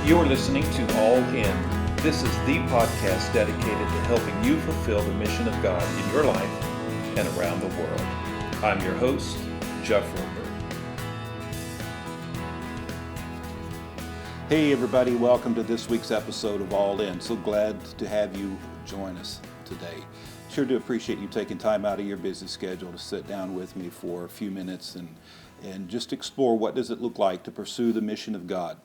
You're listening to All In. This is the podcast dedicated to helping you fulfill the mission of God in your life and around the world. I'm your host, Jeff Roper. Hey everybody, welcome to this week's episode of All In. So glad to have you join us today. Sure do appreciate you taking time out of your busy schedule to sit down with me for a few minutes and just explore what does it look like to pursue the mission of God.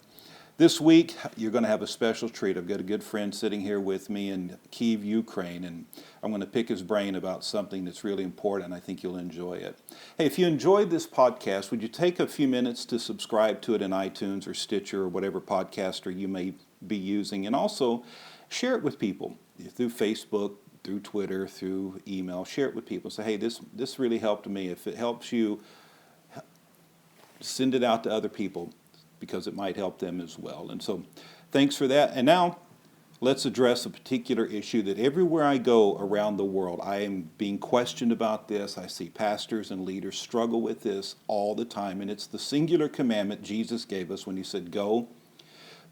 This week, you're going to have a special treat. I've got a good friend sitting here with me in Kiev, Ukraine, and I'm going to pick his brain about something that's really important, and I think you'll enjoy it. Hey, if you enjoyed this podcast, would you take a few minutes to subscribe to it in iTunes or Stitcher or whatever podcaster you may be using, and also share it with people through Facebook, through Twitter, through email. Share it with people. Say, hey, this really helped me. If it helps you, send it out to other people, because it might help them as well. And so thanks for that. And now let's address a particular issue that everywhere I go around the world, I am being questioned about this. I see pastors and leaders struggle with this all the time. And it's the singular commandment Jesus gave us when he said, go,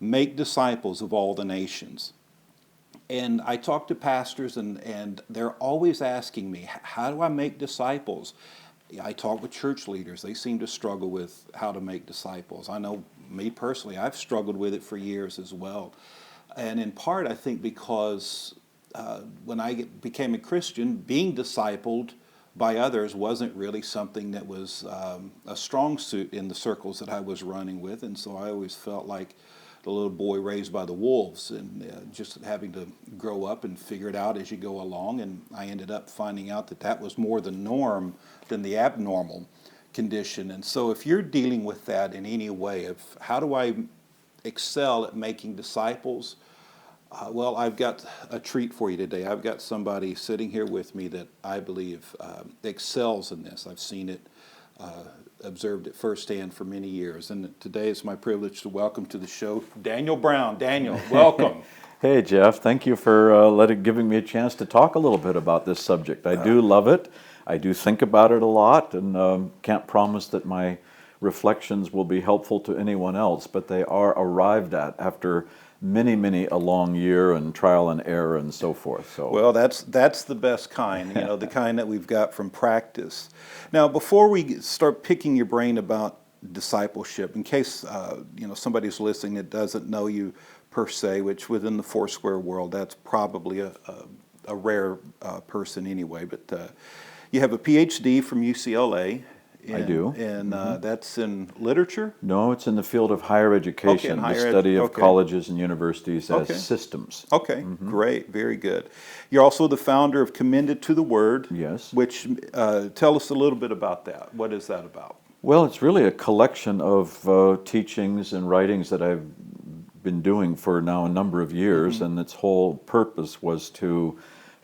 make disciples of all the nations. And I talk to pastors and they're always asking me, how do I make disciples? I talk with church leaders. They seem to struggle with how to make disciples. I know me personally, I've struggled with it for years as well. And in part, I think because when I became a Christian, being discipled by others wasn't really something that was a strong suit in the circles that I was running with. And so I always felt like the little boy raised by the wolves and just having to grow up and figure it out as you go along. And I ended up finding out that was more the norm than the abnormal condition. And so if you're dealing with that in any way of how do I excel at making disciples, well, I've got a treat for you today. I've got somebody sitting here with me that I believe excels in this. I've seen it, observed it firsthand for many years. And today it's my privilege to welcome to the show Daniel Brown. Daniel, welcome. Hey, Jeff. Thank you for giving me a chance to talk a little bit about this subject. I do love it. I do think about it a lot, and can't promise that my reflections will be helpful to anyone else, but they are arrived at after many a long year and trial and error and so forth. So well, that's the best kind, the kind that we've got from practice. Now, before we start picking your brain about discipleship, in case somebody's listening that doesn't know you per se, which within the Foursquare world, that's probably a rare person anyway, but you have a PhD from UCLA. I do. And that's in literature? No, it's in the field of higher education, the study of colleges and universities as systems. Okay, great, very good. You're also the founder of Commended to the Word. Yes. Which, tell us a little bit about that. What is that about? Well, it's really a collection of teachings and writings that I've been doing for now a number of years, and its whole purpose was to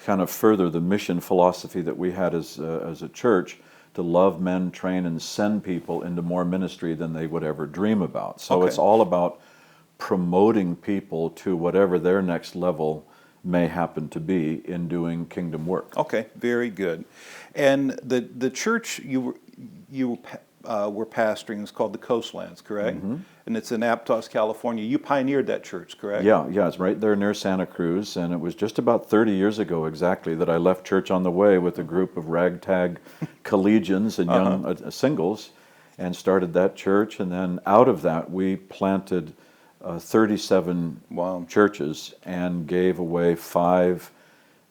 kind of further the mission philosophy that we had as a church, to love men, train, and send people into more ministry than they would ever dream about. So it's all about promoting people to whatever their next level may happen to be in doing kingdom work. Okay, very good. And the church you were pastoring is called the Coastlands, correct? And it's in Aptos, California. You pioneered that church, correct? Yeah, it's right there near Santa Cruz, and it was just about 30 years ago exactly that I left church on the way with a group of ragtag collegians and young singles and started that church, and then out of that we planted 37 churches and gave away 5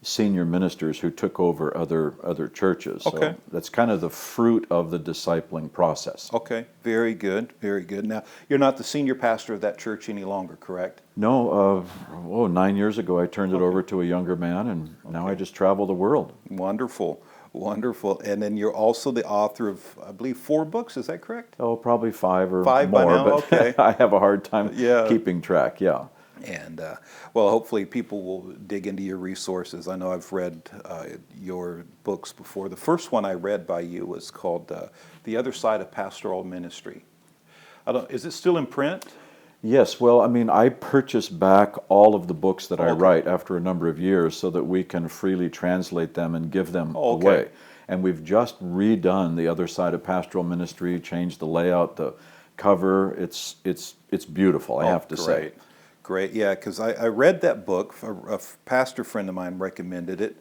senior ministers who took over other churches. So that's kind of the fruit of the discipling process. Okay, very good, very good. Now, you're not the senior pastor of that church any longer, correct? No, 9 years ago I turned it over to a younger man, and now I just travel the world. Wonderful. And then you're also the author of, I believe, 4 books, is that correct? Oh, probably 5 or 5 more, by now? but Okay. I have a hard time keeping track, And, well, hopefully people will dig into your resources. I know I've read your books before. The first one I read by you was called The Other Side of Pastoral Ministry. Is it still in print? Yes, well, I purchase back all of the books that I write after a number of years so that we can freely translate them and give them away. And we've just redone The Other Side of Pastoral Ministry, changed the layout, the cover. It's beautiful, I have to say. Great, yeah, because I read that book. A pastor friend of mine recommended it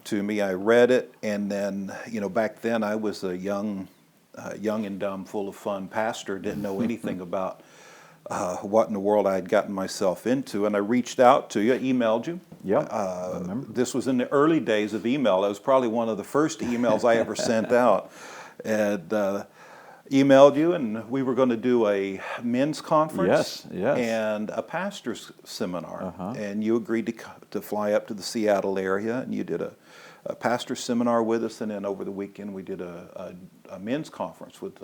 to me. I read it, and then, back then I was a young and dumb, full of fun pastor, didn't know anything about what in the world I had gotten myself into, and I reached out to you, emailed you. Yeah, I remember. This was in the early days of email. That was probably one of the first emails I ever sent out, and emailed you, and we were going to do a men's conference Yes. and a pastor's seminar, and you agreed to fly up to the Seattle area, and you did a pastor's seminar with us, and then over the weekend we did a men's conference with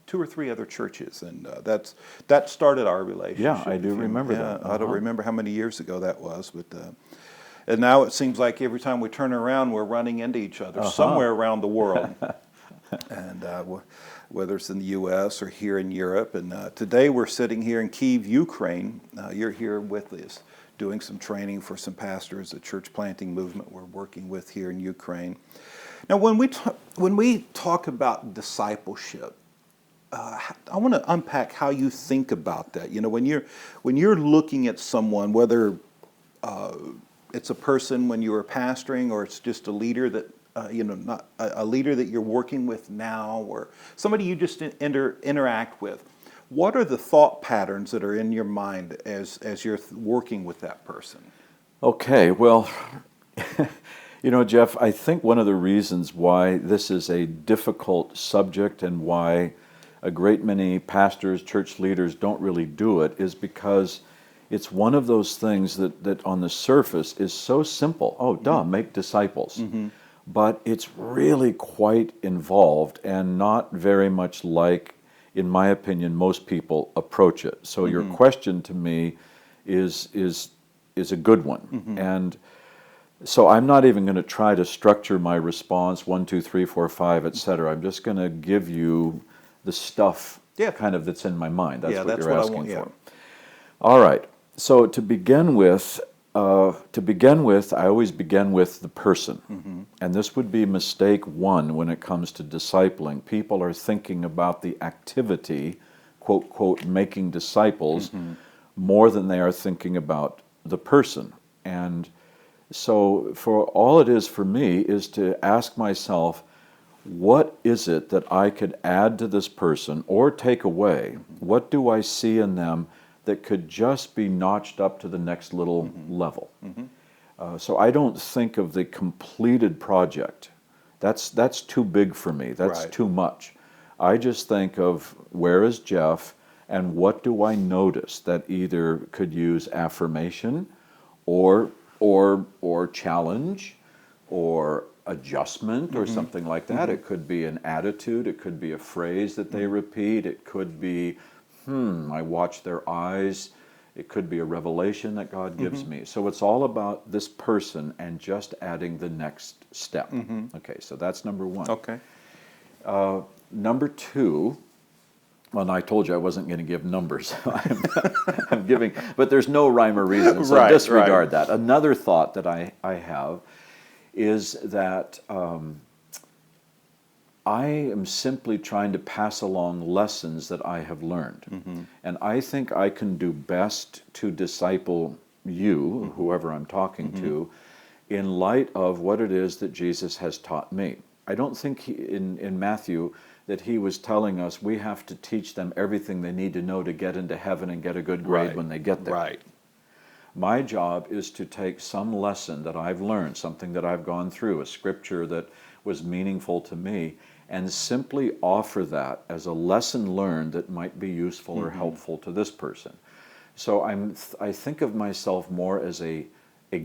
2 or 3 other churches, and that started our relationship. Yeah, I do remember that. I don't remember how many years ago that was, but and now it seems like every time we turn around, we're running into each other somewhere around the world, and whether it's in the U.S. or here in Europe. And today we're sitting here in Kiev, Ukraine. You're here with us, doing some training for some pastors, a church planting movement we're working with here in Ukraine. Now, when we talk about discipleship, I want to unpack how you think about that. When you're looking at someone, whether it's a person when you were pastoring, or it's just a leader that not a leader that you're working with now, or somebody you just interact with. What are the thought patterns that are in your mind as you're working with that person? Okay, well, Jeff, I think one of the reasons why this is a difficult subject and why a great many pastors, church leaders don't really do it is because it's one of those things that on the surface is so simple. Oh, duh, make disciples. But it's really quite involved and not very much like, in my opinion, most people approach it. So your question to me is a good one. And so I'm not even going to try to structure my response 1, 2, 3, 4, 5, etc. I'm just going to give you the stuff kind of that's in my mind. That's what you're asking for. All right. So to begin with, I always begin with the person. And this would be mistake 1 when it comes to discipling. People are thinking about the activity, quote, quote, making disciples, more than they are thinking about the person. And so for all it is for me is to ask myself, what is it that I could add to this person or take away? What do I see in them that could just be notched up to the next little level? So I don't think of the completed project. That's too big for me. That's too much. I just think of where is Jeff and what do I notice that either could use affirmation or challenge or adjustment or something like that. It could be an attitude. It could be a phrase that they repeat. It could be, I watch their eyes. It could be a revelation that God gives me. So it's all about this person and just adding the next step. Okay, so that's number 1. Okay. Number 2, well, and I told you I wasn't going to give numbers. I'm giving, but there's no rhyme or reason, so disregard that. Another thought that I have is that I am simply trying to pass along lessons that I have learned. And I think I can do best to disciple you, whoever I'm talking to, in light of what it is that Jesus has taught me. I don't think in Matthew that he was telling us we have to teach them everything they need to know to get into heaven and get a good grade when they get there. My job is to take some lesson that I've learned, something that I've gone through, a scripture that was meaningful to me, and simply offer that as a lesson learned that might be useful or helpful to this person. So I think of myself more as a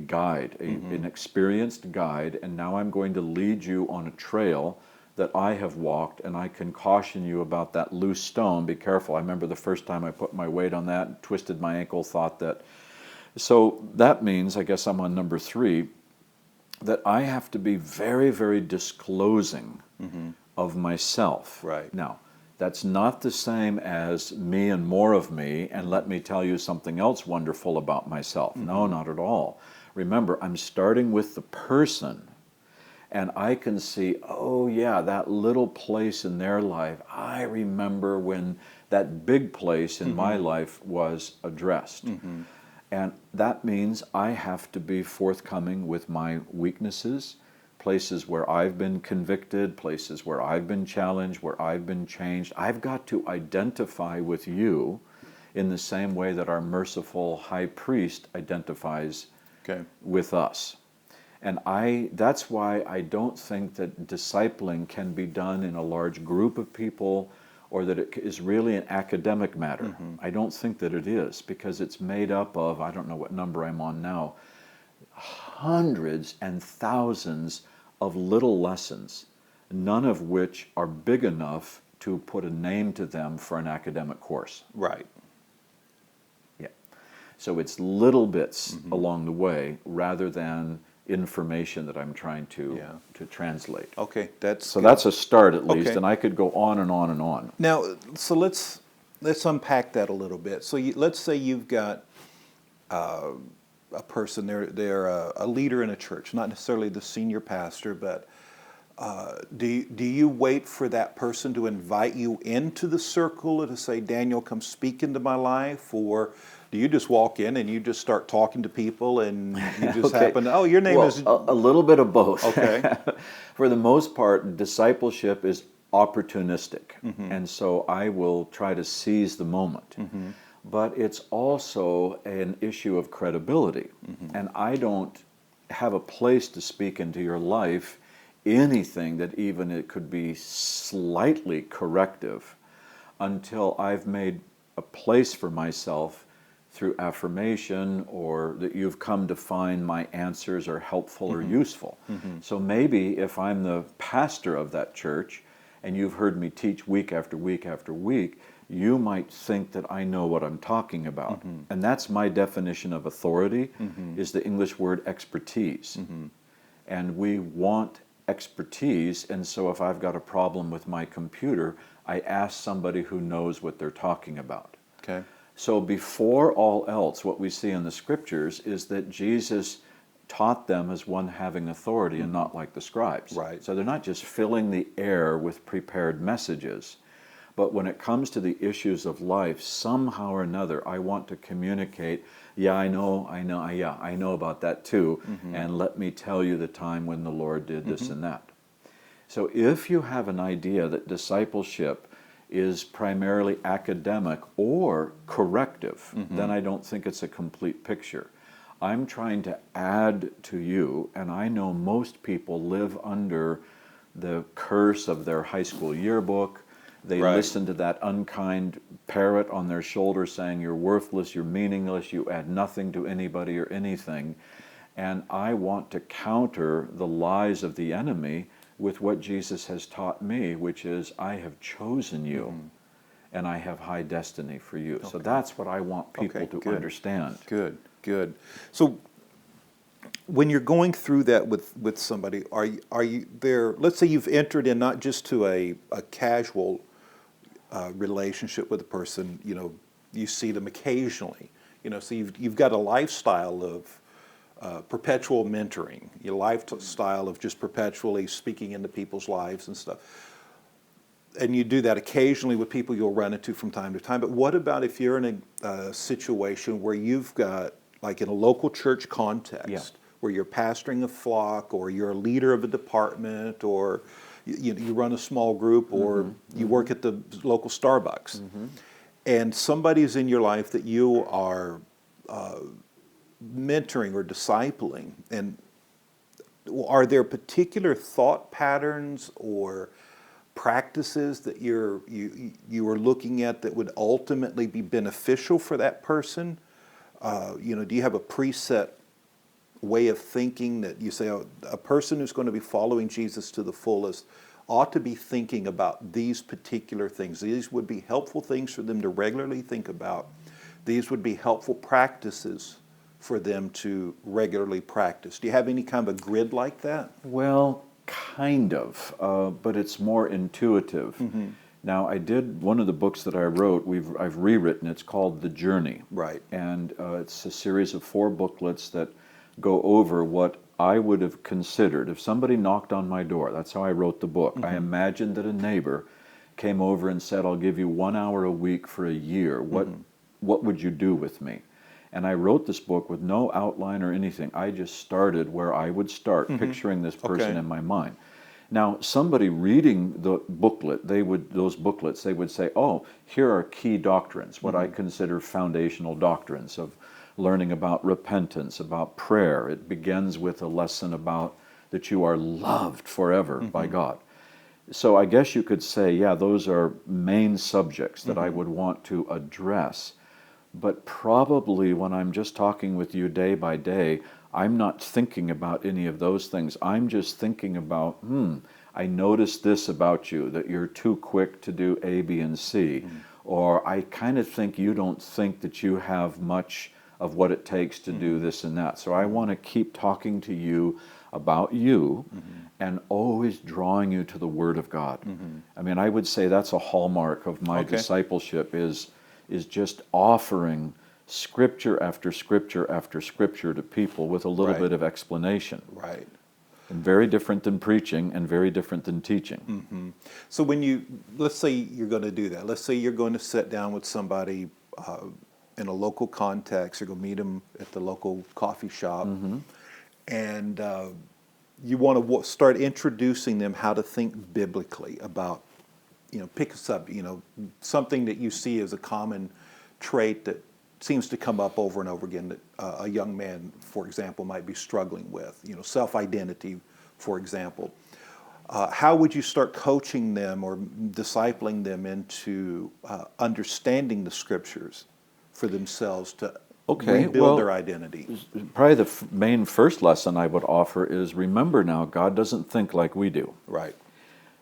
guide, an experienced guide, and now I'm going to lead you on a trail that I have walked, and I can caution you about that loose stone. Be careful. I remember the first time I put my weight on that, twisted my ankle, thought that. So that means, I guess I'm on number 3, that I have to be very, very disclosing of myself. Now, that's not the same as me and more of me, and let me tell you something else wonderful about myself. No, not at all. Remember, I'm starting with the person, and I can see, oh yeah, that little place in their life, I remember when that big place in my life was addressed. And that means I have to be forthcoming with my weaknesses, places where I've been convicted, places where I've been challenged, where I've been changed. I've got to identify with you in the same way that our merciful high priest identifies with us. And that's why I don't think that discipling can be done in a large group of people, or that it is really an academic matter. I don't think that it is, because it's made up of, I don't know what number I'm on now, hundreds and thousands of little lessons, none of which are big enough to put a name to them for an academic course. Right. Yeah. So it's little bits along the way, rather than information that I'm trying to translate. Okay, that's a start at least, Okay. and I could go on and on and on. Now, so let's unpack that a little bit. So let's say you've got a person, they're a leader in a church, not necessarily the senior pastor, but do you wait for that person to invite you into the circle to say, Daniel, come speak into my life? Or do you just walk in and you just start talking to people and you just happen to, your name is... A little bit of both. Okay. For the most part, discipleship is opportunistic. And so I will try to seize the moment. But it's also an issue of credibility. And I don't have a place to speak into your life anything that even it could be slightly corrective until I've made a place for myself through affirmation, or that you've come to find my answers are helpful or useful. So maybe if I'm the pastor of that church and you've heard me teach week after week after week, you might think that I know what I'm talking about. And that's my definition of authority, is the English word expertise. And we want expertise, and so if I've got a problem with my computer, I ask somebody who knows what they're talking about. Okay. So before all else, what we see in the scriptures is that Jesus taught them as one having authority and not like the scribes. Right. So they're not just filling the air with prepared messages, but when it comes to the issues of life, somehow or another, I want to communicate, I know about that too, and let me tell you the time when the Lord did this and that. So if you have an idea that discipleship is primarily academic or corrective, then I don't think it's a complete picture. I'm trying to add to you, and I know most people live under the curse of their high school yearbook. They listen to that unkind parrot on their shoulder saying, you're worthless, you're meaningless, you add nothing to anybody or anything. And I want to counter the lies of the enemy with what Jesus has taught me, which is, I have chosen you, and I have high destiny for you. Okay. So that's what I want people to understand. Good. So when you're going through that with somebody, are you there? Let's say you've entered in not just to a casual relationship with a person. You see them occasionally. So you've got a lifestyle of perpetual mentoring, your lifestyle of just perpetually speaking into people's lives and stuff. And you do that occasionally with people you'll run into from time to time. But what about if you're in a situation where you've got, like in a local church context, where you're pastoring a flock, or you're a leader of a department, or you run a small group, or you work at the local Starbucks, and somebody's in your life that you are mentoring or discipling, and are there particular thought patterns or practices that you are looking at that would ultimately be beneficial for that person? Do you have a preset way of thinking that you say, a person who's going to be following Jesus to the fullest ought to be thinking about these particular things? These would be helpful things for them to regularly think about. These would be helpful practices for them to regularly practice. Do you have any kind of a grid like that? Well, kind of, but it's more intuitive. Now, one of the books that I wrote, I've rewritten. It's called The Journey. Right. And it's a series of 4 booklets that go over what I would have considered if somebody knocked on my door. That's how I wrote the book. I imagined that a neighbor came over and said, I'll give you 1 hour a week for a year. What would you do with me? And I wrote this book with no outline or anything. I just started where I would start, picturing this person Okay. in my mind. Now, somebody reading the booklet, those booklets, they would say, oh, here are key doctrines, what I consider foundational doctrines of learning about repentance, about prayer. It begins with a lesson about that you are loved forever by God. So I guess you could say, yeah, those are main subjects that I would want to address. But probably when I'm just talking with you day by day, I'm not thinking about any of those things. I'm just thinking about, I noticed this about you, that you're too quick to do A, B, and C. Or I kind of think you don't think that you have much of what it takes to do this and that. So I want to keep talking to you about you and always drawing you to the Word of God. I mean, I would say that's a hallmark of my discipleship is just offering scripture after scripture after scripture to people with a little bit of explanation. Right. And very different than preaching and very different than teaching. So let's say you're going to do that. Let's say you're going to sit down with somebody in a local context. You're going to meet them at the local coffee shop. And you want to start introducing them how to think biblically about, pick a subject, something that you see as a common trait that seems to come up over and over again that a young man, for example, might be struggling with, self-identity, for example. How would you start coaching them or discipling them into understanding the scriptures for themselves to rebuild their identity? Probably the main first lesson I would offer is remember now, God doesn't think like we do. Right.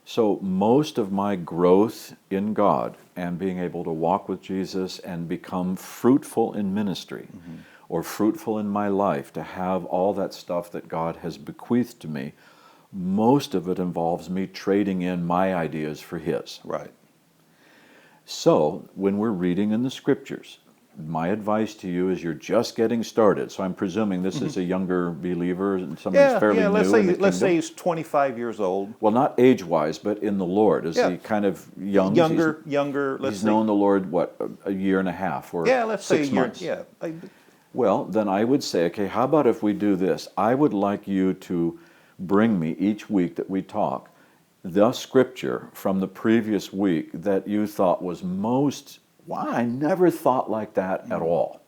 So most of my growth in God and being able to walk with Jesus and become fruitful in ministry or fruitful in my life, to have all that stuff that God has bequeathed to me, most of it involves me trading in my ideas for His. Right. So when we're reading in the Scriptures, my advice to you is you're just getting started. So I'm presuming this is a younger believer and somebody who's fairly new let's in the say, let's say kingdom. he's 25 years old. Well, not age-wise, but in the Lord. Is he kind of young? Younger. Let's He's say, known the Lord, what, a year and a half or let's say 6 months? Well, then I would say, okay, how about if we do this? I would like you to bring me each week that we talk the scripture from the previous week that you thought was most, wow, I never thought like that at all.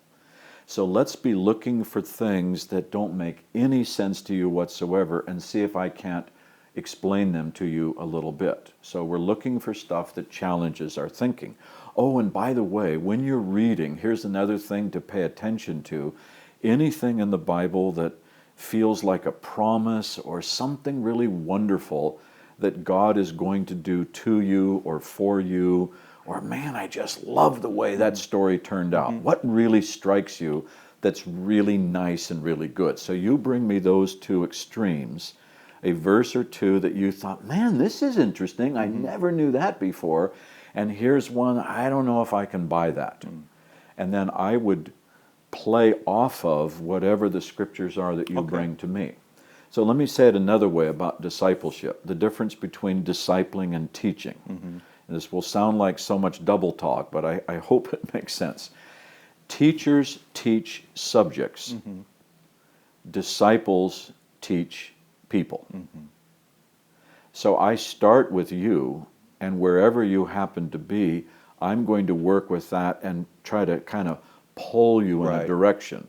So let's be looking for things that don't make any sense to you whatsoever and see if I can't explain them to you a little bit. So we're looking for stuff that challenges our thinking. Oh, and by the way, when you're reading, here's another thing to pay attention to. Anything in the Bible that feels like a promise or something really wonderful that God is going to do to you or for you, or man, I just love the way that story turned out. What really strikes you that's really nice and really good? So you bring me those two extremes, a verse or two that you thought, man, this is interesting. I never knew that before. And here's one, I don't know if I can buy that. And then I would play off of whatever the scriptures are that you bring to me. So let me say it another way about discipleship, the difference between discipling and teaching. And this will sound like so much double talk, but I hope it makes sense. Teachers teach subjects. Disciples teach people. So I start with you, and wherever you happen to be, I'm going to work with that and try to kind of pull you in a direction,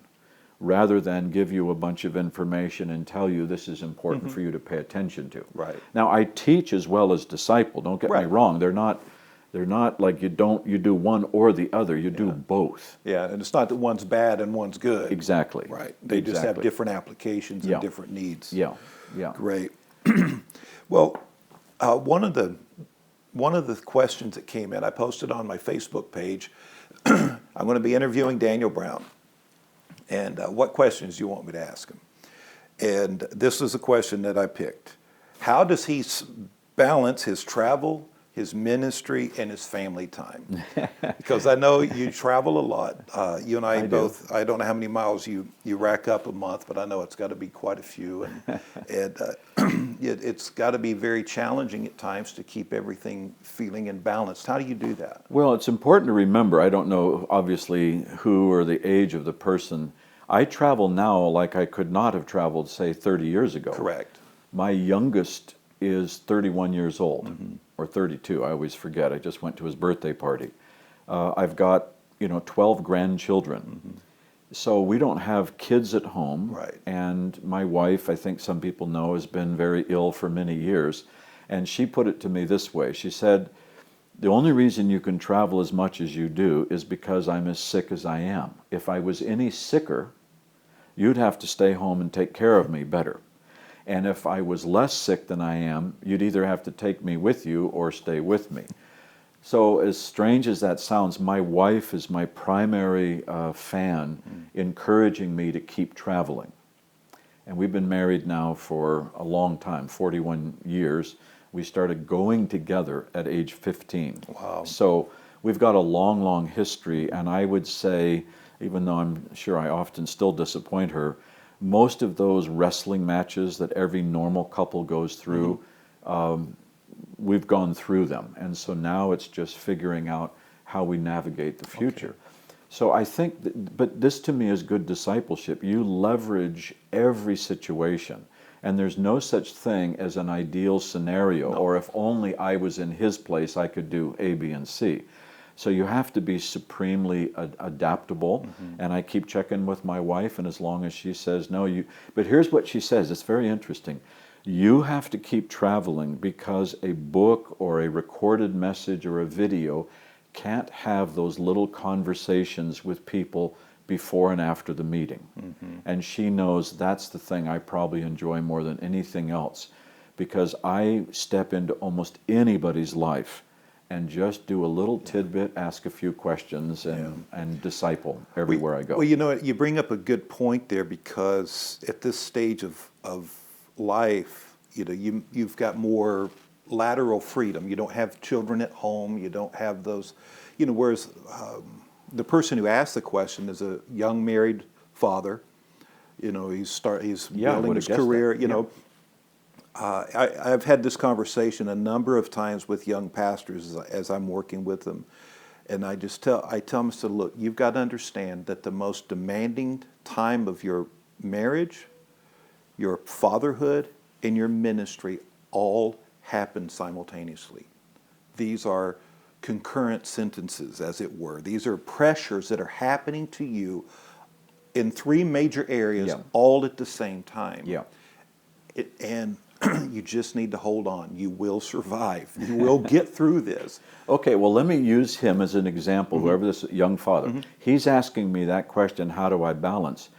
rather than give you a bunch of information and tell you this is important for you to pay attention to. Right. Now I teach as well as disciple. Don't get me wrong. They're not like you do one or the other. You do both. Yeah, and it's not that one's bad and one's good. Exactly. Right. They just have different applications and different needs. Yeah. Great. Well, one of the questions that came in, I posted on my Facebook page. I'm going to be interviewing Daniel Brown. And what questions do you want me to ask him? And this is a question that I picked. How does he balance his travel, his ministry, and his family time. Because I know you travel a lot. You and I both, I don't know how many miles you rack up a month, but I know it's got to be quite a few. And it's got to be very challenging at times to keep everything feeling in balance. How do you do that? Well, it's important to remember, I don't know obviously who or the age of the person. I travel now like I could not have traveled, say, 30 years ago. Correct. My youngest is 31 years old, or 32, I always forget. I just went to his birthday party. I've got, 12 grandchildren. So we don't have kids at home. Right. And my wife, I think some people know, has been very ill for many years. And she put it to me this way. She said, the only reason you can travel as much as you do is because I'm as sick as I am. If I was any sicker, you'd have to stay home and take care of me better. And if I was less sick than I am, you'd either have to take me with you or stay with me. So as strange as that sounds, my wife is my primary fan, encouraging me to keep traveling. And we've been married now for a long time, 41 years. We started going together at age 15. Wow. So we've got a long, long history, and I would say, even though I'm sure I often still disappoint her, most of those wrestling matches that every normal couple goes through, we've gone through them. And so now it's just figuring out how we navigate the future. Okay. So I think, but this to me is good discipleship. You leverage every situation. And there's no such thing as an ideal scenario, or if only I was in his place, I could do A, B, and C. So you have to be supremely adaptable, and I keep checking with my wife, and as long as she says no, but here's what she says, it's very interesting. You have to keep traveling because a book or a recorded message or a video can't have those little conversations with people before and after the meeting. And she knows that's the thing I probably enjoy more than anything else, because I step into almost anybody's life and just do a little tidbit, ask a few questions, and disciple everywhere I go. Well, you know, you bring up a good point there, because at this stage of life, you've got more lateral freedom. You don't have children at home. You don't have those, whereas the person who asked the question is a young married father. He's building his career. I've had this conversation a number of times with young pastors as I'm working with them, and I tell them, I said, look, you've got to understand that the most demanding time of your marriage, your fatherhood, and your ministry all happen simultaneously. These are concurrent sentences, as it were. These are pressures that are happening to you in three major areas all at the same time. And you just need to hold on. You will survive. You will get through this. Okay, well, let me use him as an example, whoever this young father. He's asking me that question, how do I balance?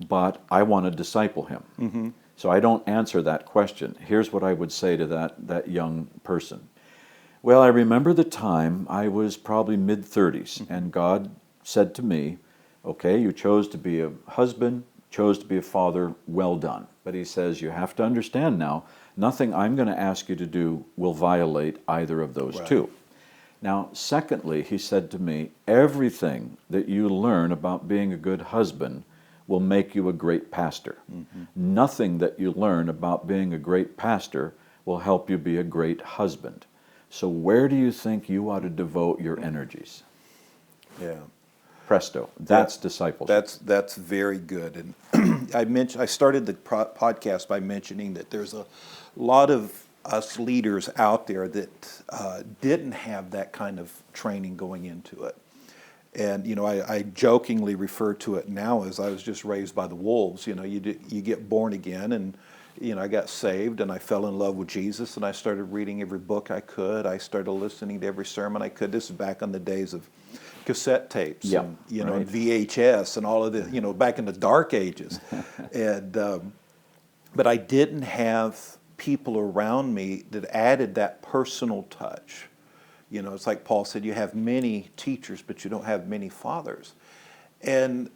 But I want to disciple him. So I don't answer that question. Here's what I would say to that young person. Well, I remember the time I was probably mid-30s, and God said to me, okay, you chose to be a husband, chose to be a father, well done. But he says, you have to understand now, nothing I'm going to ask you to do will violate either of those two. Now, secondly, he said to me, everything that you learn about being a good husband will make you a great pastor. Nothing that you learn about being a great pastor will help you be a great husband. So where do you think you ought to devote your energies? Presto. That's discipleship. That's very good. And I started the podcast by mentioning that there's a lot of us leaders out there that didn't have that kind of training going into it. And I jokingly refer to it now as I was just raised by the wolves. You get born again, and I got saved, and I fell in love with Jesus, and I started reading every book I could. I started listening to every sermon I could. This is back on the days of cassette tapes, and and VHS, and all of the back in the dark ages. And but I didn't have people around me that added that personal touch. It's like Paul said, you have many teachers, but you don't have many fathers. And,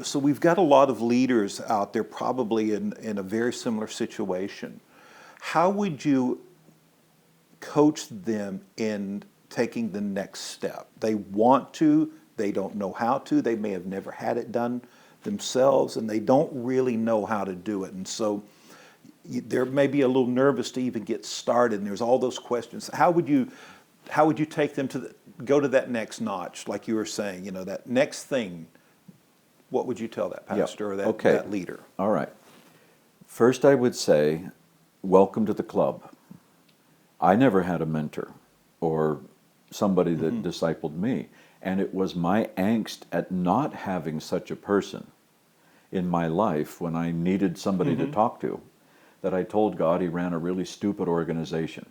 so we've got a lot of leaders out there probably in a very similar situation. How would you coach them in taking the next step. They want to, they don't know how to, they may have never had it done themselves, and they don't really know how to do it. And so they're maybe a little nervous to even get started, and there's all those questions. How would you take them to go to that next notch, like you were saying, that next thing? What would you tell that pastor or that leader? All right. First, I would say, welcome to the club. I never had a mentor or somebody that discipled me, and it was my angst at not having such a person in my life when I needed somebody to talk to, that I told God he ran a really stupid organization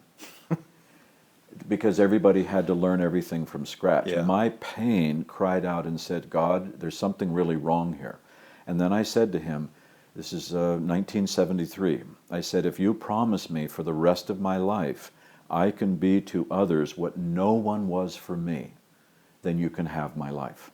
because everybody had to learn everything from scratch. Yeah. My pain cried out and said, God, there's something really wrong here. And then I said to him, this is 1973, I said, if you promise me for the rest of my life I can be to others what no one was for me, then you can have my life.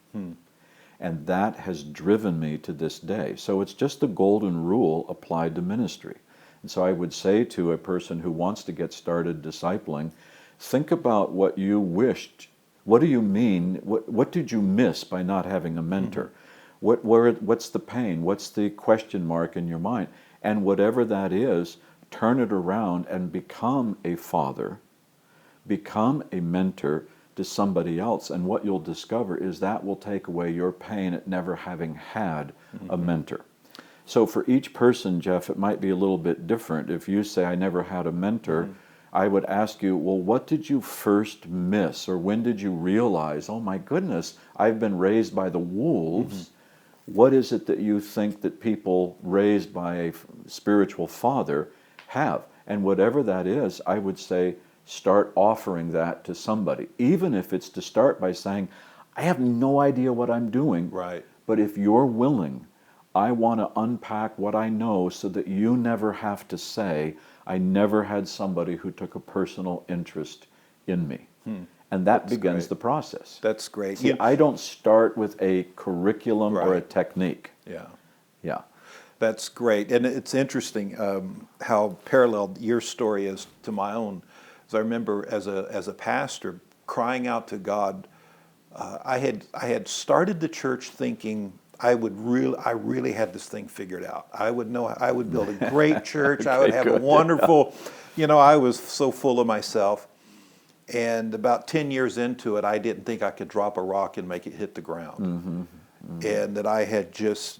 And that has driven me to this day. So it's just the golden rule applied to ministry. And so I would say to a person who wants to get started discipling, think about what you wished. What do you mean? What did you miss by not having a mentor? What's the pain? What's the question mark in your mind? And whatever that is, turn it around and become a father, become a mentor to somebody else. And what you'll discover is that will take away your pain at never having had a mentor. So for each person, Jeff, it might be a little bit different. If you say, I never had a mentor, I would ask you, well, what did you first miss? Or when did you realize, oh my goodness, I've been raised by the wolves. What is it that you think that people raised by a spiritual father have? And whatever that is, I would say, start offering that to somebody. Even if it's to start by saying, I have no idea what I'm doing. Right. But if you're willing, I want to unpack what I know so that you never have to say, I never had somebody who took a personal interest in me. And that begins the process. That's great. See, I don't start with a curriculum or a technique. Yeah. That's great. And it's interesting how paralleled your story is to my own. As I remember as a pastor crying out to God, I had started the church thinking I really had this thing figured out. I would build a great church. I would have a wonderful, I was so full of myself. And about 10 years into it, I didn't think I could drop a rock and make it hit the ground. And that I had just,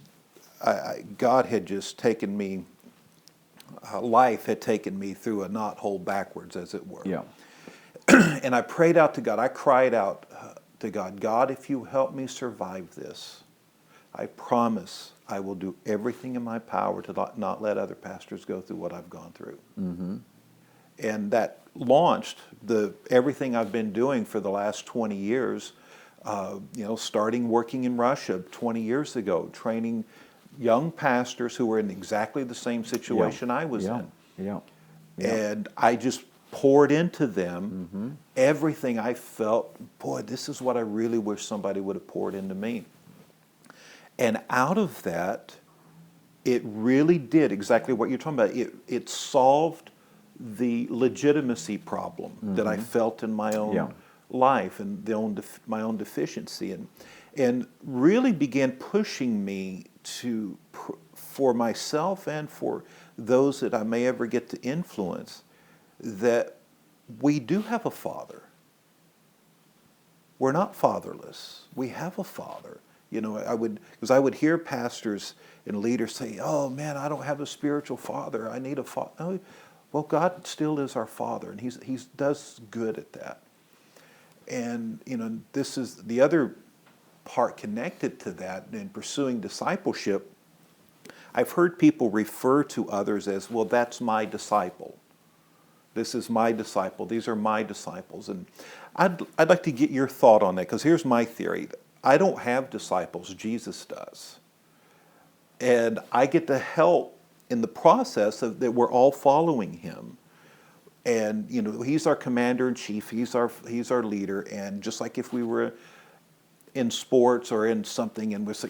God had just taken me, life had taken me through a knothole backwards, as it were. Yeah. And I prayed out to God. I cried out to God, God, if you help me survive this, I promise I will do everything in my power to not let other pastors go through what I've gone through. And that launched everything I've been doing for the last 20 years, starting working in Russia 20 years ago, training young pastors who were in exactly the same situation I was in. And I just poured into them everything I felt, boy, this is what I really wish somebody would have poured into me. And out of that, it really did exactly what you're talking about. It solved the legitimacy problem that I felt in my own life and my own deficiency, and really began pushing me for myself and for those that I may ever get to influence, that we do have a father. We're not fatherless. We have a father. Because I would hear pastors and leaders say, "Oh man, I don't have a spiritual father. I need a father." No, well, God still is our Father, and He does good at that. And this is the other part connected to that in pursuing discipleship. I've heard people refer to others as, "Well, that's my disciple. This is my disciple. These are my disciples." And I'd like to get your thought on that, because here's my theory. I don't have disciples. Jesus does. And I get to help in the process of that we're all following Him. And, He's our commander-in-chief. He's our leader. And just like if we were in sports or in something and we say,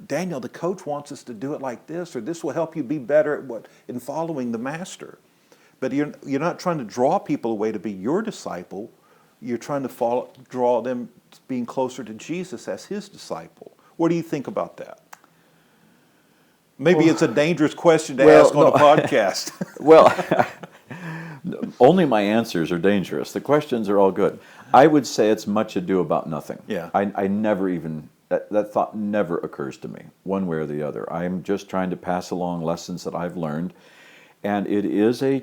Daniel, the coach wants us to do it like this, or this will help you be better in following the master. But you're not trying to draw people away to be your disciple. You're trying to draw them being closer to Jesus as his disciple. What do you think about that? Maybe it's a dangerous question to ask on a podcast. Well, only my answers are dangerous. The questions are all good. I would say it's much ado about nothing. Yeah. I never even, that thought never occurs to me, one way or the other. I'm just trying to pass along lessons that I've learned. And it is a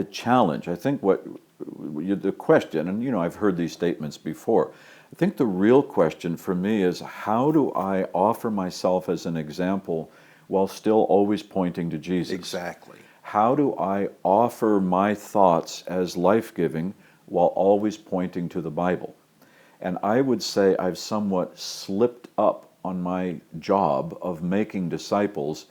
challenge. I think the question, and I've heard these statements before, I think the real question for me is, how do I offer myself as an example while still always pointing to Jesus? Exactly. How do I offer my thoughts as life-giving while always pointing to the Bible? And I would say I've somewhat slipped up on my job of making disciples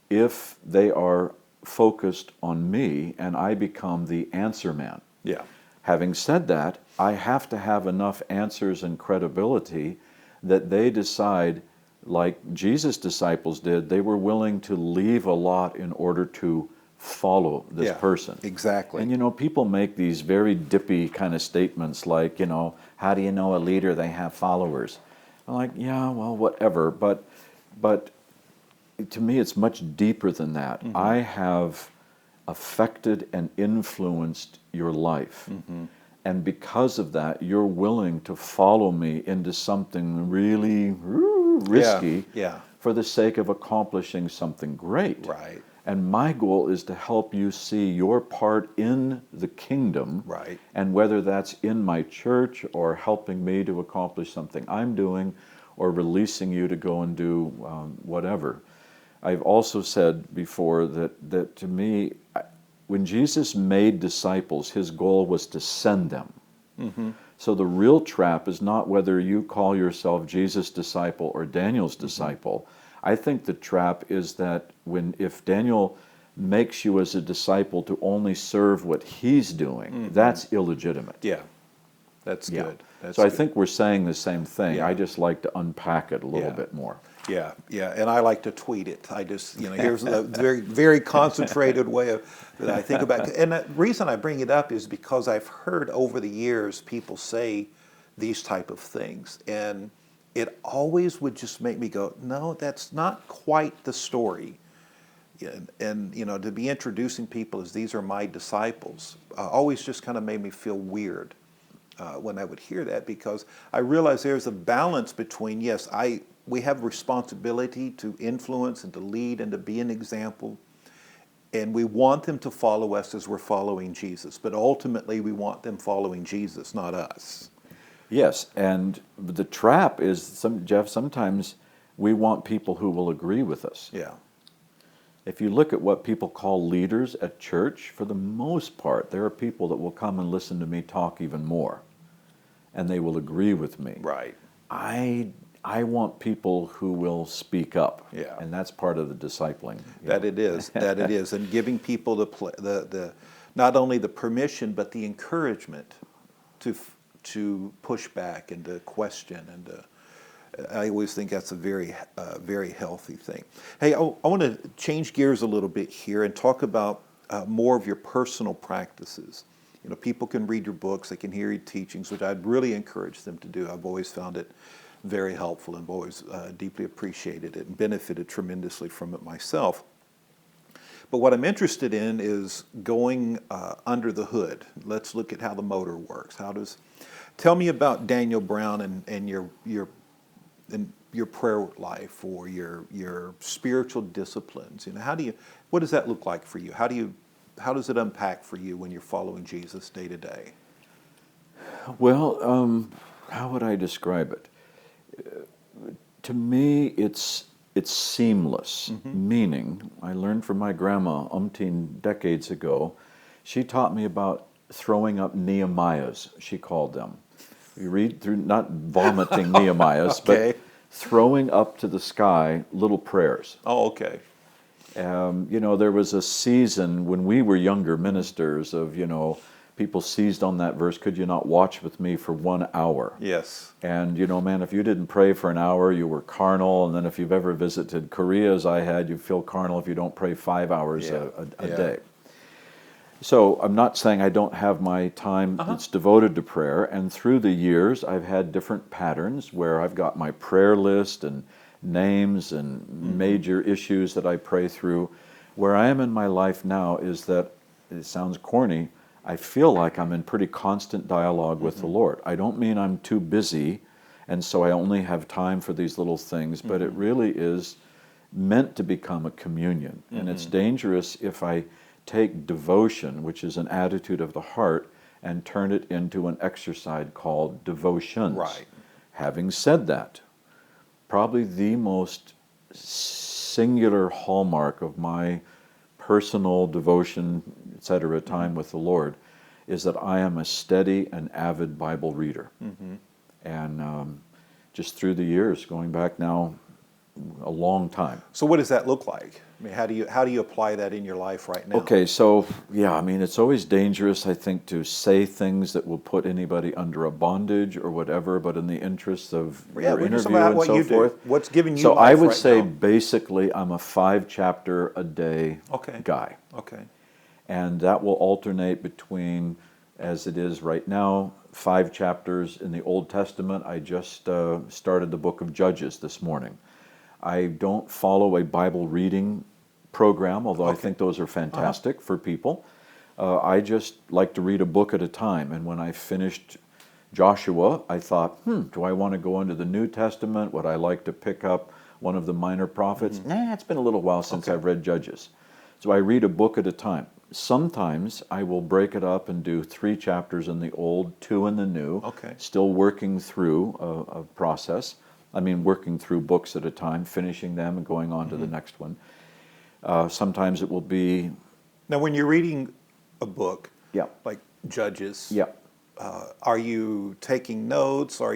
if they are focused on me and I become the answer man. Yeah. Having said that, I have to have enough answers and credibility that they decide, like Jesus' disciples did, they were willing to leave a lot in order to follow this person. Exactly. And people make these very dippy kind of statements like, how do you know a leader? They have followers. I'm like, yeah, well, whatever. But to me, it's much deeper than that. Mm-hmm. I have affected and influenced your life. Mm-hmm. And because of that, you're willing to follow me into something really risky for the sake of accomplishing something great. Right. And my goal is to help you see your part in the kingdom. Right. And whether that's in my church or helping me to accomplish something I'm doing or releasing you to go and do whatever. I've also said before that to me, when Jesus made disciples, his goal was to send them. Mm-hmm. So the real trap is not whether you call yourself Jesus' disciple or Daniel's disciple. I think the trap is that if Daniel makes you as a disciple to only serve what he's doing, that's illegitimate. Yeah, that's good. That's so good. I think we're saying the same thing. Yeah. I just like to unpack it a little bit more. Yeah, and I like to tweet it. I just, here's a very, very concentrated way that I think about it. And the reason I bring it up is because I've heard over the years people say these type of things, and it always would just make me go, no, that's not quite the story. And to be introducing people as these are my disciples always just kind of made me feel weird when I would hear that, because I realize there's a balance between, yes, we have responsibility to influence and to lead and to be an example, and we want them to follow us as we're following Jesus, but ultimately we want them following Jesus, not us. Yes, and the trap is, Jeff, sometimes we want people who will agree with us. Yeah. If you look at what people call leaders at church, for the most part, there are people that will come and listen to me talk even more, and they will agree with me. Right. I want people who will speak up. Yeah. And that's part of the discipling. That it is, and giving people the not only the permission but the encouragement to push back and to question, and I always think that's a very very healthy thing. Hey, I want to change gears a little bit here and talk about more of your personal practices. People can read your books, they can hear your teachings, which I'd really encourage them to do. I've always found it very helpful and always deeply appreciated it and benefited tremendously from it myself. But what I'm interested in is going under the hood. Let's look at how the motor works. Tell me about Daniel Brown and your prayer life or your spiritual disciplines. What does that look like for you? How does it unpack for you when you're following Jesus day to day? Well, how would I describe it? To me, it's seamless, meaning I learned from my grandma umpteen decades ago. She taught me about throwing up Nehemiahs, she called them. You read through, not vomiting Nehemiahs, okay. but throwing up to the sky little prayers. Oh, okay. There was a season when we were younger ministers of, people seized on that verse, could you not watch with me for 1 hour? Yes. And, man, if you didn't pray for an hour, you were carnal. And then if you've ever visited Korea, as I had, you feel carnal if you don't pray 5 hours a day. So I'm not saying I don't have my time that's devoted to prayer, and through the years I've had different patterns where I've got my prayer list and names and major issues that I pray through. Where I am in my life now is that, it sounds corny, I feel like I'm in pretty constant dialogue with the Lord. I don't mean I'm too busy and so I only have time for these little things, but it really is meant to become a communion. And it's dangerous if I take devotion, which is an attitude of the heart, and turn it into an exercise called devotions. Right. Having said that, probably the most singular hallmark of my personal devotion, etc., time with the Lord, is that I am a steady and avid Bible reader. And just through the years, going back now a long time. So what does that look like? I mean, how do you apply that in your life right now? Okay, so yeah, I mean, it's always dangerous, I think, to say things that will put anybody under a bondage or whatever, but in the interest of your interview and so forth. What's giving you So life I would right say now? basically I'm a 5-chapter a day guy. Okay. And that will alternate between, as it is right now, 5 chapters in the Old Testament. I just started the book of Judges this morning. I don't follow a Bible reading program, although I think those are fantastic for people. I just like to read a book at a time. And when I finished Joshua, I thought, do I want to go into the New Testament? Would I like to pick up one of the minor prophets? Nah, it's been a little while since I've read Judges. So I read a book at a time. Sometimes I will break it up and do 3 chapters in the Old, 2 in the New, still working through a process. I mean, working through books at a time, finishing them and going on to the next one. Sometimes it will be... Now, when you're reading a book, Yeah. like Judges, Yeah. Are you taking notes? Or are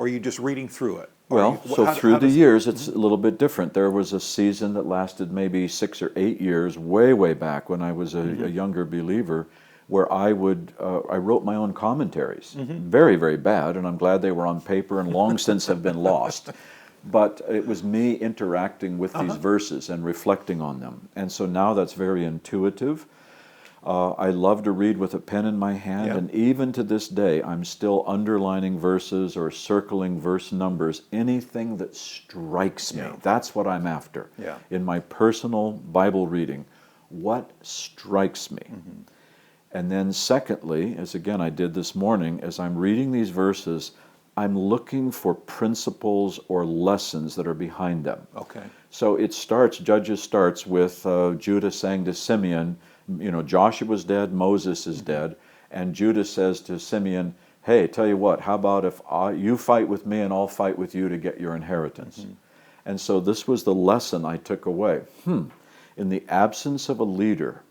you just reading through it? Well, through the years, it's a little bit different. There was a season that lasted maybe 6 or 8 years, way back when I was a younger believer, where I wrote my own commentaries. Very bad, and I'm glad they were on paper and long since have been lost. But it was me interacting with these verses and reflecting on them. And so now that's very intuitive. I love to read with a pen in my hand, and even to this day, I'm still underlining verses or circling verse numbers, anything that strikes me. That's what I'm after. In my personal Bible reading, what strikes me? And then secondly, as again I did this morning, as I'm reading these verses, I'm looking for principles or lessons that are behind them. So Judges starts with Judah saying to Simeon, Joshua's dead, Moses is dead, and Judah says to Simeon, hey, tell you what, how about if you fight with me and I'll fight with you to get your inheritance? And so this was the lesson I took away. In the absence of a leader,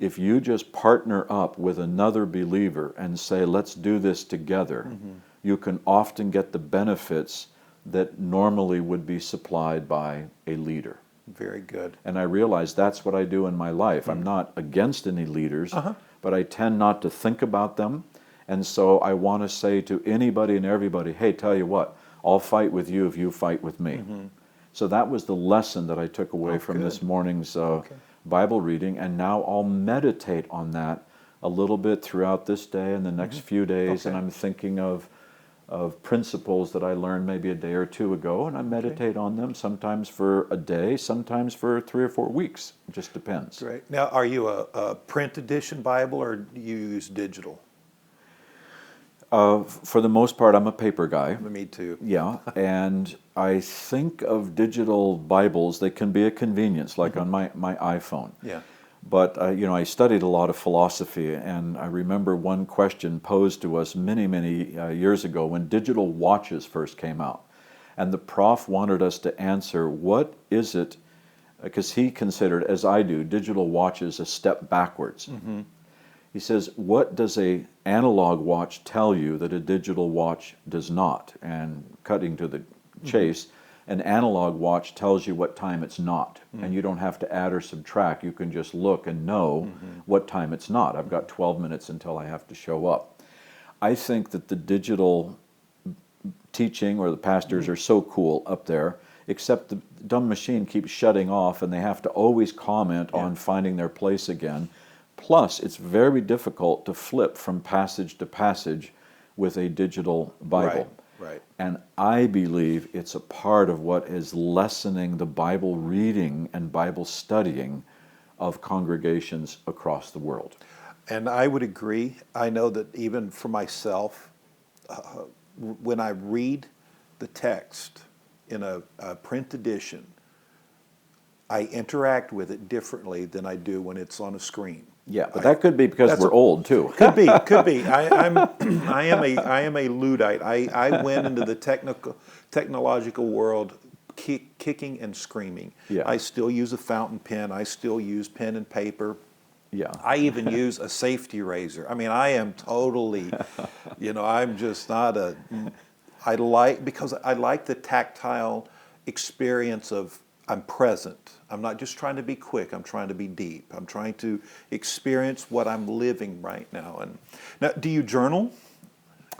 if you just partner up with another believer and say, let's do this together, you can often get the benefits that normally would be supplied by a leader. Very good. And I realize that's what I do in my life. I'm not against any leaders, but I tend not to think about them. And so I want to say to anybody and everybody, hey, tell you what, I'll fight with you if you fight with me. So that was the lesson that I took away from this morning's Bible reading, and now I'll meditate on that a little bit throughout this day and the next few days, and I'm thinking of principles that I learned maybe a day or 2 ago, and I meditate on them, sometimes for a day, sometimes for 3 or 4 weeks. It just depends. Great. Now, are you a print edition Bible, or do you use digital? For the most part, I'm a paper guy. Me too. Yeah, and I think of digital Bibles, they can be a convenience, like on my iPhone. But I studied a lot of philosophy, and I remember one question posed to us many years ago when digital watches first came out. And the prof wanted us to answer, what is it, because he considered, as I do, digital watches a step backwards. He says, what does an analog watch tell you that a digital watch does not? And cutting to the chase, an analog watch tells you what time it's not, and you don't have to add or subtract. You can just look and know what time it's not. I've got 12 minutes until I have to show up. I think that the digital teaching or the pastors are so cool up there, except the dumb machine keeps shutting off and they have to always comment on finding their place again. Plus, it's very difficult to flip from passage to passage with a digital Bible. Right. And I believe it's a part of what is lessening the Bible reading and Bible studying of congregations across the world. And I would agree. I know that even for myself, when I read the text in a print edition, I interact with it differently than I do when it's on a screen. Yeah, but that could be because we're old too. Could be. I am a Luddite. I went into the technological world kicking and screaming. Yeah. I still use a fountain pen. I still use pen and paper. Yeah. I even use a safety razor. I mean, I am totally, I'm just not because I like the tactile experience of I'm present. I'm not just trying to be quick. I'm trying to be deep. I'm trying to experience what I'm living right now. And now, do you journal?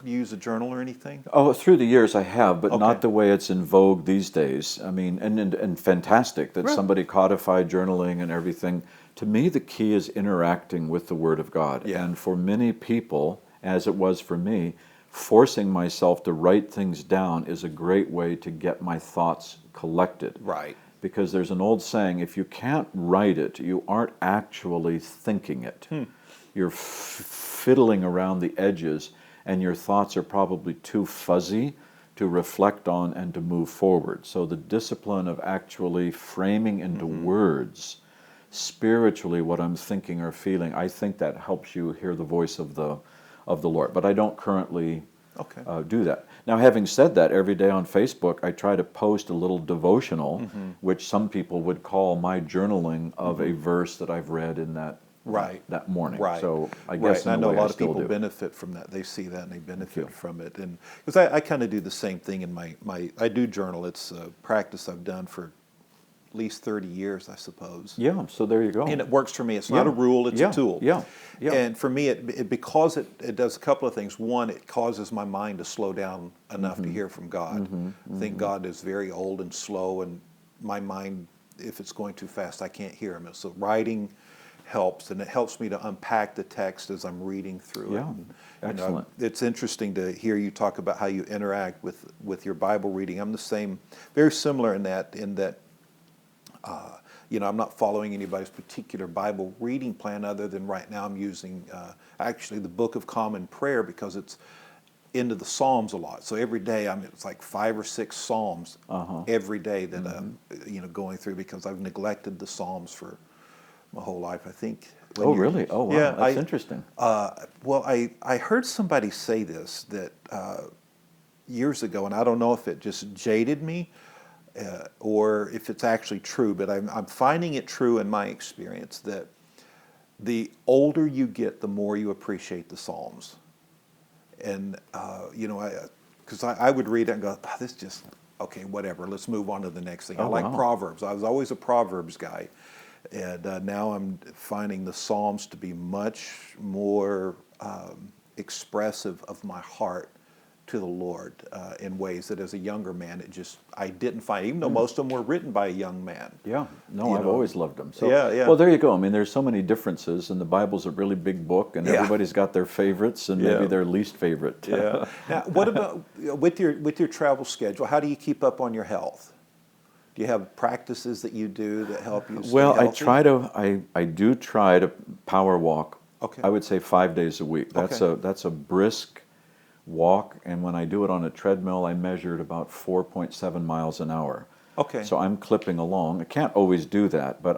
Do you use a journal or anything? Oh, through the years I have, but Okay. not the way it's in vogue these days. I mean, and fantastic that Right. somebody codified journaling and everything. To me, the key is interacting with the Word of God. Yeah. And for many people, as it was for me, forcing myself to write things down is a great way to get my thoughts collected. Right. Because there's an old saying, if you can't write it, you aren't actually thinking it. You're fiddling around the edges, and your thoughts are probably too fuzzy to reflect on and to move forward. So the discipline of actually framing into words spiritually what I'm thinking or feeling, I think that helps you hear the voice of the Lord. But I don't currently do that. Now, having said that, every day on Facebook, I try to post a little devotional, which some people would call my journaling of a verse that I've read in that morning. Right. So I guess I in a know way a lot I of still people do. benefit from that. They see that and they benefit from it. And because I kind of do the same thing in I do journal. It's a practice I've done for at least 30 years, I suppose. Yeah, so there you go. And it works for me. It's not a rule, it's a tool. Yeah. And for me, because it does a couple of things. One, it causes my mind to slow down enough to hear from God. I think God is very old and slow, and my mind, if it's going too fast, I can't hear him. So writing helps, and it helps me to unpack the text as I'm reading through it. Yeah, And, excellent. It's interesting to hear you talk about how you interact with your Bible reading. I'm the same, very similar in that I'm not following anybody's particular Bible reading plan other than right now I'm using actually the Book of Common Prayer because it's into the Psalms a lot. So every day it's like 5 or 6 Psalms every day that I'm going through because I've neglected the Psalms for my whole life. I think. Oh, really? Oh, wow. Yeah, That's interesting. Well, I heard somebody say this that years ago, and I don't know if it just jaded me. Or if it's actually true, but I'm finding it true in my experience that the older you get, the more you appreciate the Psalms. And, because I would read it and go, this just, okay, whatever, let's move on to the next thing. I like Proverbs. I was always a Proverbs guy. And now I'm finding the Psalms to be much more expressive of my heart to the Lord in ways that as a younger man I didn't find, even though most of them were written by a young man. Yeah, no, I've always loved them. So, Yeah. Well, there you go. I mean, there's so many differences, and the Bible's a really big book, and everybody's got their favorites and maybe their least favorite. Yeah. Now, what about with your travel schedule? How do you keep up on your health? Do you have practices that you do that help you stay Well, healthy? I do try to power walk. Okay. I would say 5 days a week. That's a brisk walk, and when I do it on a treadmill, I measure at about 4.7 miles an hour. Okay. So I'm clipping along. I can't always do that, but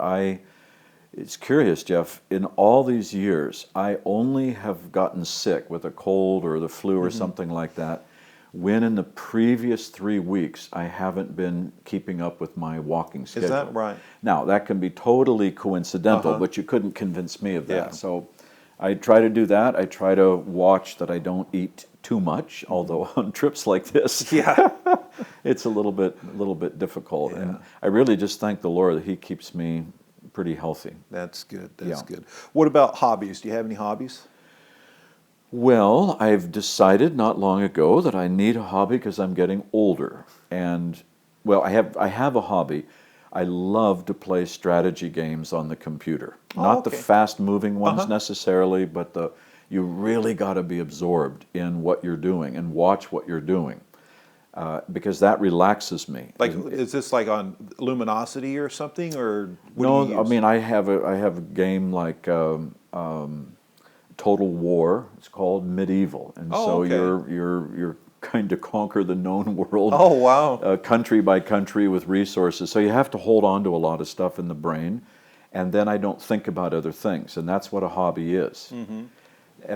it's curious, Jeff, in all these years, I only have gotten sick with a cold or the flu or something like that, when in the previous 3 weeks, I haven't been keeping up with my walking schedule. Is that right? Now, that can be totally coincidental, but you couldn't convince me of that. Yeah. So I try to do that. I try to watch that I don't eat too much, although on trips like this, it's a little bit difficult. Yeah. And I really just thank the Lord that He keeps me pretty healthy. That's good. That's good. What about hobbies? Do you have any hobbies? Well, I've decided not long ago that I need a hobby because I'm getting older. And, well, I have a hobby. I love to play strategy games on the computer. Not the okay. fast-moving ones necessarily, but you really got to be absorbed in what you're doing and watch what you're doing, because that relaxes me. Like, is this like on Luminosity or something, or what do No, you I use? mean I have a game like Total War. It's called Medieval, and Oh, so okay. you're kind of conquer the known world, Oh, wow. country by country with resources. So you have to hold on to a lot of stuff in the brain, and then I don't think about other things, and that's what a hobby is.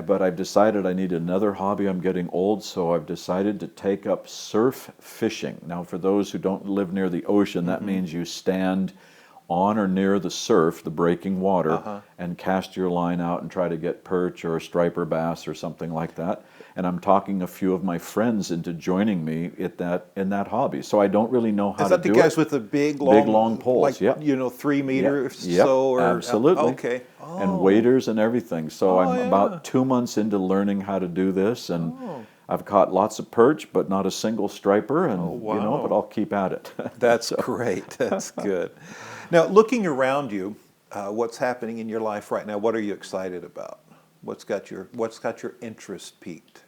But I've decided I need another hobby. I'm getting old, so I've decided to take up surf fishing. Now, for those who don't live near the ocean, that means you stand on or near the surf, the breaking water, and cast your line out and try to get perch or a striper bass or something like that. And I'm talking a few of my friends into joining me in that hobby. So I don't really know how Is to that the do guys it. with the big Long poles, like, yep. 3 meters Yep, so, or absolutely. okay. And Oh, waders and everything. So I'm yeah. about 2 months into learning how to do this, and Oh. I've caught lots of perch, but not a single striper, and wow. but I'll keep at it. That's great. That's good. Now, looking around you, what's happening in your life right now? What are you excited about? What's got your interest peaked?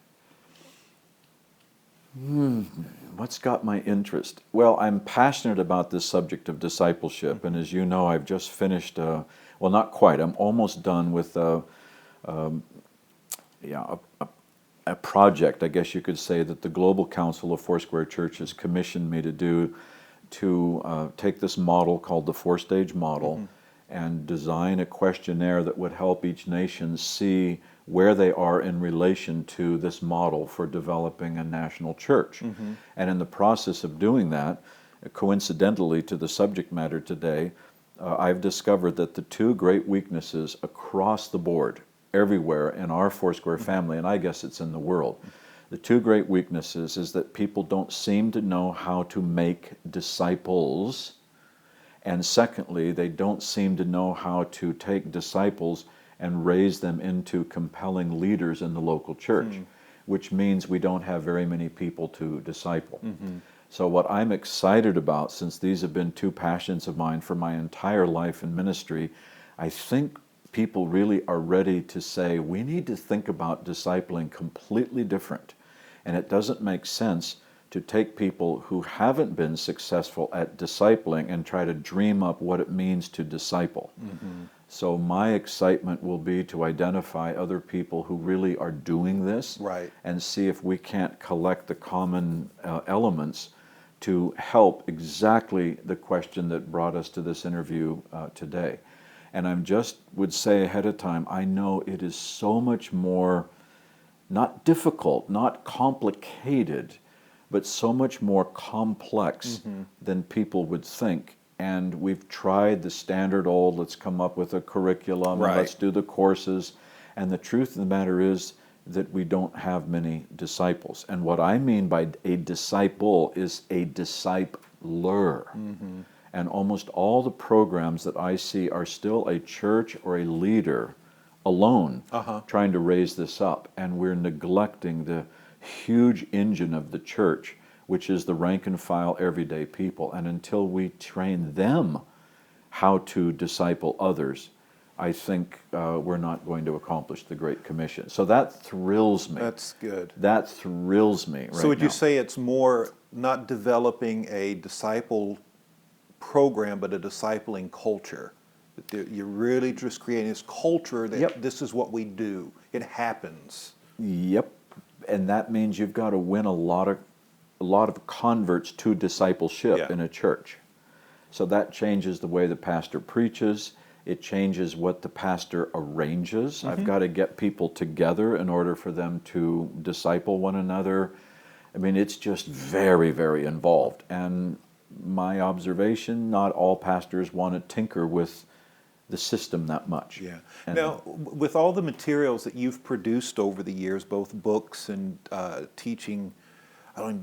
What's got my interest? Well, I'm passionate about this subject of discipleship, and as you know, I've just finished. Well, not quite. I'm almost done with a project, I guess you could say, that the Global Council of Foursquare Churches commissioned me to do, to take this model called the four-stage model and design a questionnaire that would help each nation see where they are in relation to this model for developing a national church. And in the process of doing that, coincidentally to the subject matter today, I've discovered that the two great weaknesses across the board, everywhere in our Foursquare family, and I guess it's in the world, the two great weaknesses is that people don't seem to know how to make disciples, and secondly, they don't seem to know how to take disciples and raise them into compelling leaders in the local church, which means we don't have very many people to disciple. So what I'm excited about, since these have been two passions of mine for my entire life in ministry, I think people really are ready to say, we need to think about discipling completely different. And it doesn't make sense to take people who haven't been successful at discipling and try to dream up what it means to disciple. So my excitement will be to identify other people who really are doing this, Right. and see if we can't collect the common elements to help exactly the question that brought us to this interview today. And I just would say ahead of time, I know it is so much more, not difficult, not complicated, but so much more complex than people would think. And we've tried the standard old, let's come up with a curriculum, Right. and let's do the courses. And the truth of the matter is that we don't have many disciples. And what I mean by a disciple is a discipler. And almost all the programs that I see are still a church or a leader alone trying to raise this up. And we're neglecting the huge engine of the church, which is the rank and file everyday people. And until we train them how to disciple others, I think we're not going to accomplish the Great Commission. So that thrills me. That's good. That thrills me right So would you now. say it's more not developing a disciple program, but a discipling culture? That you're really just creating this culture that this is what we do. It happens. Yep. And that means you've got to win a lot of converts to discipleship in a church. So that changes the way the pastor preaches. It changes what the pastor arranges. I've got to get people together in order for them to disciple one another. I mean, it's just very, very involved. And my observation, not all pastors want to tinker with the system that much. Yeah. And Now, with all the materials that you've produced over the years, both books and teaching,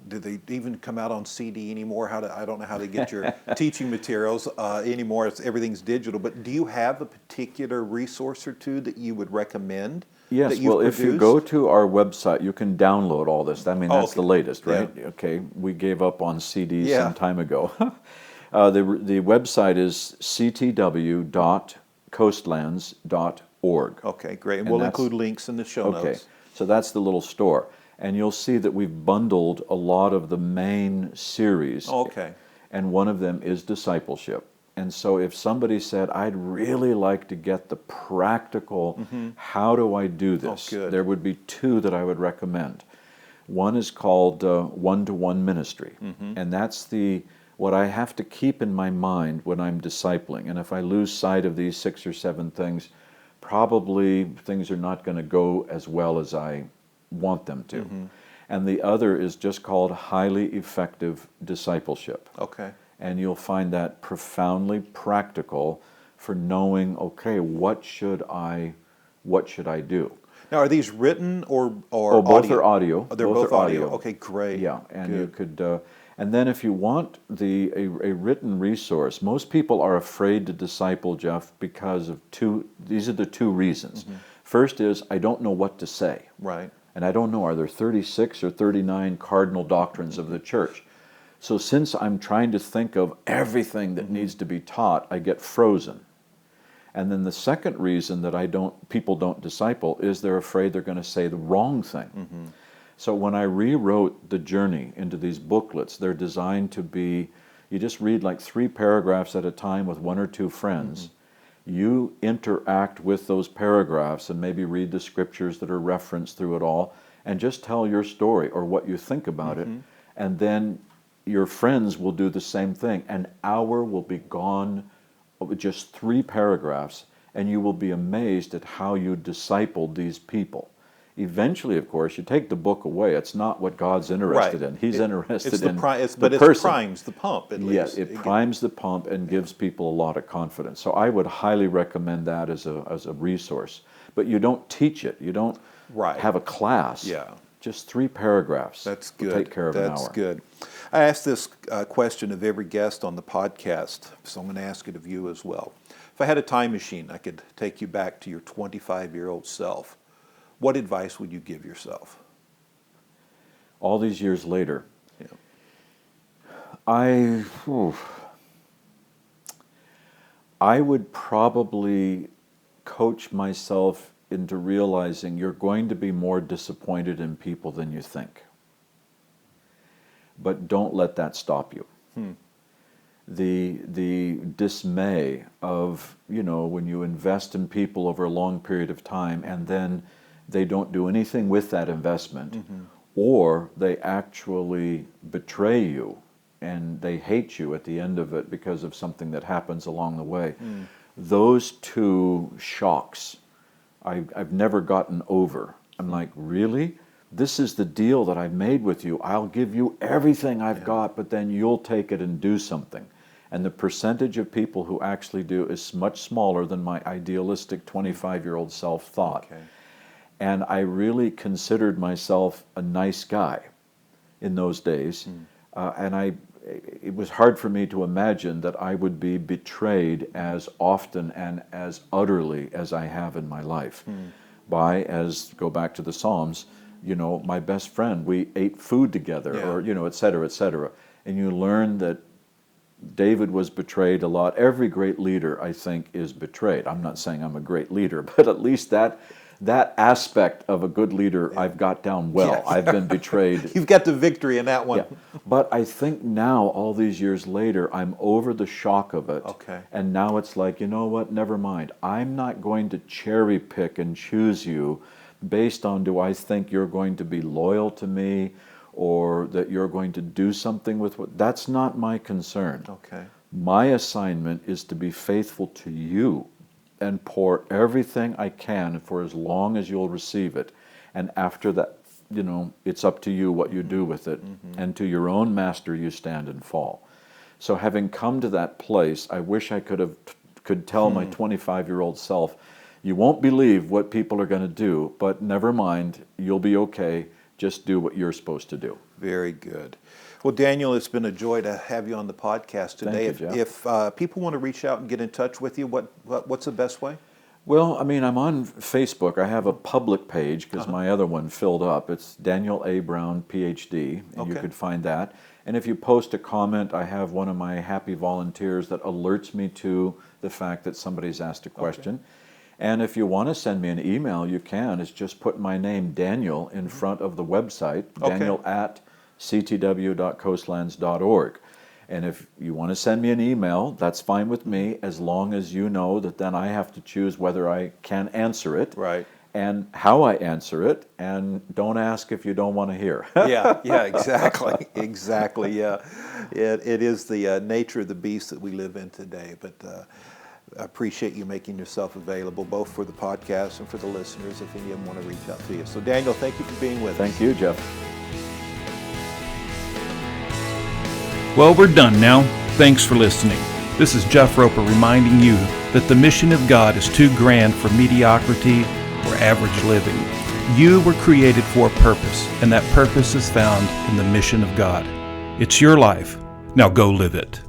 do they even come out on CD anymore? I don't know how to get your teaching materials anymore. Everything's digital. But do you have a particular resource or two that you would recommend? Yes, that you've well, if you produced? go to our website, you can download all this. I mean, that's the okay. latest, right? Yeah. Okay, we gave up on CDs Yeah. some time ago. The website is ctw.coastlands.org. Okay, great. And And we'll that's- include links in the show Okay, notes. so that's the little store. And you'll see that we've bundled a lot of the main series. Oh, okay. And one of them is discipleship. And so if somebody said, I'd really like to get the practical, how do I do this? good. There would be two that I would recommend. One is called one-to-one ministry. And that's what I have to keep in my mind when I'm discipling. And if I lose sight of these 6 or 7 things, probably things are not going to go as well as I want them to. And the other is just called highly effective discipleship. Okay. And you'll find that profoundly practical for knowing, okay, what should I do? Now, are these written or Oh, both are audio. Oh, they're both audio. Okay, great. Yeah, and Good. you could, and then if you want a written resource, most people are afraid to disciple, Jeff, because of these are the two reasons. First is, I don't know what to say. Right. And I don't know, are there 36 or 39 cardinal doctrines of the church? So since I'm trying to think of everything that needs to be taught, I get frozen. And then the second reason that people don't disciple is they're afraid they're going to say the wrong thing. So when I rewrote the journey into these booklets, they're designed to be, you just read like 3 paragraphs at a time with 1 or 2 friends. You interact with those paragraphs and maybe read the scriptures that are referenced through it all and just tell your story or what you think about it. And then your friends will do the same thing. An hour will be gone with just 3 paragraphs, and you will be amazed at how you discipled these people. Eventually, of course, you take the book away. It's not what God's interested in. He's interested in the person. But it primes the pump, at least. Yeah, it primes the pump and gives people a lot of confidence. So I would highly recommend that as a resource. But you don't teach it. You don't have a class. Yeah. Just 3 paragraphs. That's will good. Take care of an hour. That's good. I ask this question of every guest on the podcast, so I'm going to ask it of you as well. If I had a time machine, I could take you back to your 25-year-old self. What advice would you give yourself? All these years later, Yeah. I would probably coach myself into realizing you're going to be more disappointed in people than you think. But don't let that stop you. The dismay of, when you invest in people over a long period of time and then they don't do anything with that investment, or they actually betray you and they hate you at the end of it because of something that happens along the way. Those 2 shocks I've never gotten over. I'm like, really? This is the deal that I've made with you. I'll give you everything I've got, but then you'll take it and do something. And the percentage of people who actually do is much smaller than my idealistic 25-year-old self thought. Okay. And I really considered myself a nice guy in those days. It was hard for me to imagine that I would be betrayed as often and as utterly as I have in my life by, go back to the Psalms, my best friend, we ate food together, or, et cetera, et cetera. And you learn that David was betrayed a lot. Every great leader, I think, is betrayed. I'm not saying I'm a great leader, but at least that aspect of a good leader I've got down well. Yeah. I've been betrayed. You've got the victory in that one. Yeah. But I think now, all these years later, I'm over the shock of it. Okay. And now it's like, you know what, never mind. I'm not going to cherry pick and choose you based on, do I think you're going to be loyal to me or that you're going to do something with what? That's not my concern. Okay. My assignment is to be faithful to you and pour everything I can for as long as you'll receive it. And after that, it's up to you what you do with it. And to your own master you stand and fall. So having come to that place, I wish I could tell my 25-year-old self, you won't believe what people are going to do, but never mind, you'll be okay. Just do what you're supposed to do. Very good. Well, Daniel, it's been a joy to have you on the podcast today. Thank you, Jeff. If people want to reach out and get in touch with you, what's the best way? Well, I'm on Facebook. I have a public page because my other one filled up. It's Daniel A. Brown, PhD, and you could find that. And if you post a comment, I have one of my happy volunteers that alerts me to the fact that somebody's asked a question. Okay. And if you want to send me an email, you can. It's just put my name, Daniel, in front of the website, daniel@ctw.coastlands.org. And if you want to send me an email, that's fine with me, as long as you know that then I have to choose whether I can answer it. Right. And how I answer it, and don't ask if you don't want to hear. Yeah, exactly, exactly, yeah. It is the nature of the beast that we live in today, but I appreciate you making yourself available, both for the podcast and for the listeners, if any of them want to reach out to you. So Daniel, thank you for being with us. Thank you, Jeff. Well, we're done now. Thanks for listening. This is Jeff Roper reminding you that the mission of God is too grand for mediocrity or average living. You were created for a purpose, and that purpose is found in the mission of God. It's your life. Now go live it.